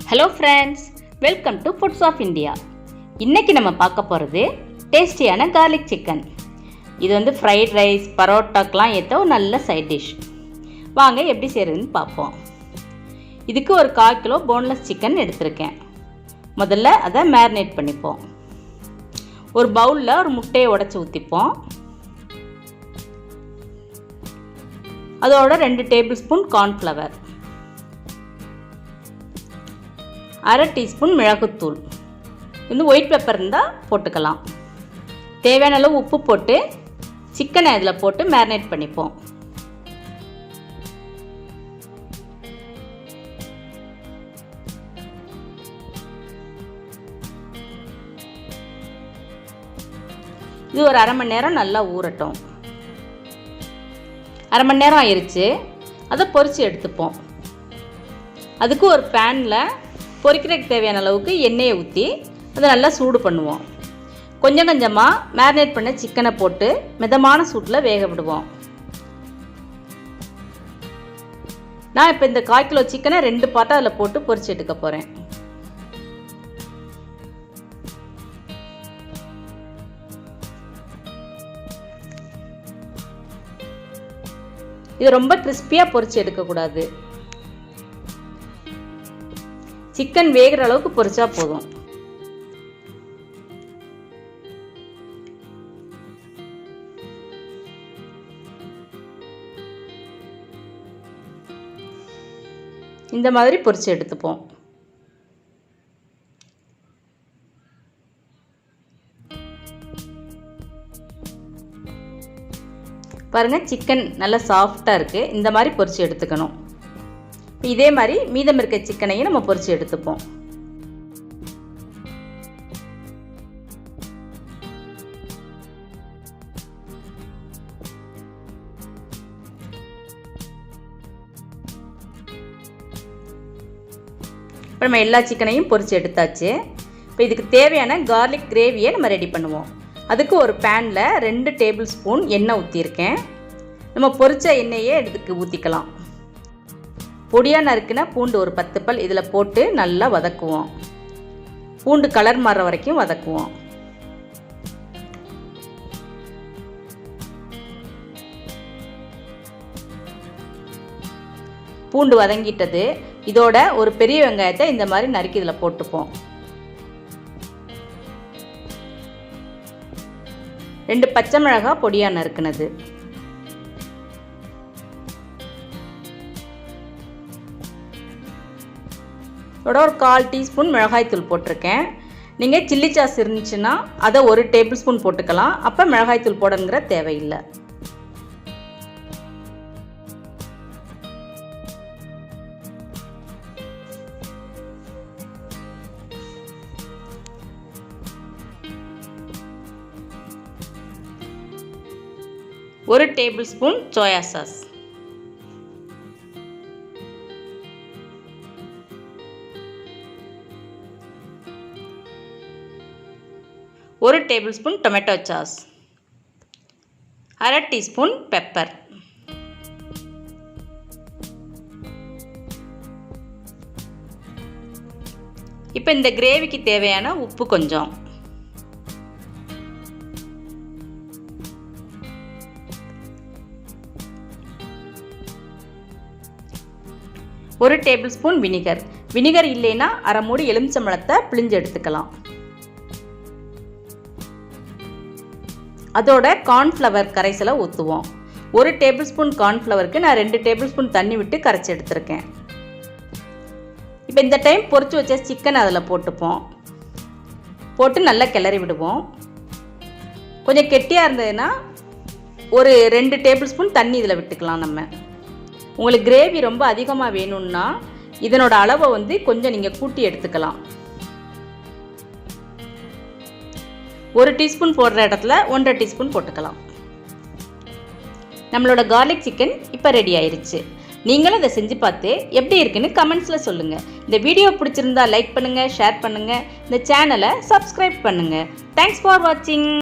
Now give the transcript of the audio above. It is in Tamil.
Hello friends, welcome to foods of India. இன்றைக்கி நம்ம பார்க்க போகிறது டேஸ்டியான கார்லிக் சிக்கன். இது வந்து ஃப்ரைட் ரைஸ், பரோட்டாக்கெலாம் ஏற்ற ஒரு நல்ல சைட் டிஷ். வாங்க எப்படி செய்கிறதுன்னு பார்ப்போம். இதுக்கு ஒரு 1/4 கிலோ போன்லெஸ் சிக்கன் எடுத்திருக்கேன். முதல்ல அதை மேரினேட் பண்ணிப்போம். ஒரு பவுலில் ஒரு முட்டையை உடச்சி ஊற்றிப்போம். அதோட 2 டேபிள் ஸ்பூன் கார்ன்ஃப்ளவர், 1/2 டீஸ்பூன் மிளகுத்தூள், இன்னும் ஒயிட் பெப்பர் இருந்தால் போட்டுக்கலாம். தேவையான அளவு உப்பு போட்டு சிக்கனை இதில் போட்டு மேரினேட் பண்ணிப்போம். இது ஒரு 1/2 மணி நேரம் நல்லா ஊறட்டும். 1/2 மணி நேரம் ஆயிடுச்சு. அதை பொரித்து எடுத்துப்போம். அதுக்கு ஒரு பேனில் பொரிக்கிறதுக்கு தேவையான அளவுக்கு எண்ணெயை ஊற்றி அதை நல்லா சூடு பண்ணுவோம். கொஞ்சம் கொஞ்சமாக மேரினேட் பண்ண சிக்கனை போட்டு மிதமான சூட்டில் வேக விடுவோம். நான் இப்போ இந்த 1/4 கிலோ சிக்கனை 2 பார்ட்டாக அதில் போட்டு பொரிச்சு எடுக்க போகிறேன். இது ரொம்ப கிறிஸ்பியாக பொரிச்சு எடுக்கக்கூடாது. சிக்கன் வேகிற அளவுக்கு பொரிச்சா போதும். இந்த மாதிரி பொரிச்சு எடுத்துப்போம். பாருங்க, சிக்கன் நல்லா சாஃப்டாக இருக்குது. இந்த மாதிரி பொரிச்சு எடுத்துக்கணும். இதே மாதிரி மீதம் இருக்க சிக்கனையும் நம்ம பொரிச்சு எடுத்துப்போம். இப்போ நம்ம எல்லா சிக்கனையும் பொரிச்சு எடுத்தாச்சு. இப்போ இதுக்கு தேவையான கார்லிக் கிரேவியை நம்ம ரெடி பண்ணுவோம். அதுக்கு ஒரு பேனில் 2 டேபிள் ஸ்பூன் எண்ணெய் ஊற்றியிருக்கேன். நம்ம பொரிச்ச எண்ணெயே எடுத்துக்கு ஊற்றிக்கலாம். பொடியாக நறுக்கின பூண்டு ஒரு 10 பல் இதில் போட்டு நல்லா வதக்குவோம். பூண்டு கலர் மாறுற வரைக்கும் வதக்குவோம். பூண்டு வதங்கிட்டது. இதோட ஒரு பெரிய வெங்காயத்தை இந்த மாதிரி நறுக்கி இதில் போட்டுப்போம். 2 பச்சை மிளகாய் பொடியாக நறுக்குனது, இதோட ஒரு 1/4 டீஸ்பூன் மிளகாய்த்தூள் போட்டிருக்கேன். நீங்கள் சில்லி சாஸ் இருந்துச்சுன்னா அதை 1 டேபிள் ஸ்பூன் போட்டுக்கலாம். அப்போ மிளகாய்த்தூள் போடணுங்கிற தேவையில்லை. ஒரு table spoon soya sauce, 1 table spoon tomato sauce, 1/2 teaspoon pepper, இப்போ இந்த கிரேவிக்கு தேவையான உப்பு கொஞ்சம், ஒரு டேபிள் ஸ்பூன் வினிகர். வினிகர் இல்லைன்னா 1/2 மூடி எலுமிச்சம்பழத்தை பிழிஞ்சு எடுத்துக்கலாம். அதோட கார்ன்ஃப்ளவர் கரைசலை ஊற்றுவோம். 1 டேபிள் ஸ்பூன் கார்ன்ஃப்ளவருக்கு நான் 2 டேபிள் ஸ்பூன் தண்ணி விட்டு கரைச்சி எடுத்துருக்கேன். இப்போ இந்த டைம் பொரிச்சு வச்ச சிக்கன் அதில் போட்டுப்போம். போட்டு நல்லா கிளறி விடுவோம். கொஞ்சம் கெட்டியாக இருந்ததுன்னா ஒரு 2 டேபிள் ஸ்பூன் தண்ணி இதில் விட்டுக்கலாம். நம்ம உங்களுக்கு கிரேவி ரொம்ப அதிகமாக வேணும்னா இதனோட அளவை வந்து கொஞ்சம் நீங்கள் கூட்டி எடுத்துக்கலாம். 1 டீஸ்பூன் போடுற இடத்துல 1/2 டீஸ்பூன் போட்டுக்கலாம். நம்மளோட கார்லிக் சிக்கன் இப்போ ரெடி ஆயிடுச்சு. நீங்களும் இதை செஞ்சு பார்த்து எப்படி இருக்குன்னு கமெண்ட்ஸில் சொல்லுங்கள். இந்த வீடியோ பிடிச்சிருந்தா லைக் பண்ணுங்கள், ஷேர் பண்ணுங்கள், இந்த சேனலை சப்ஸ்கிரைப் பண்ணுங்கள். தேங்க்ஸ் ஃபார் வாட்சிங்.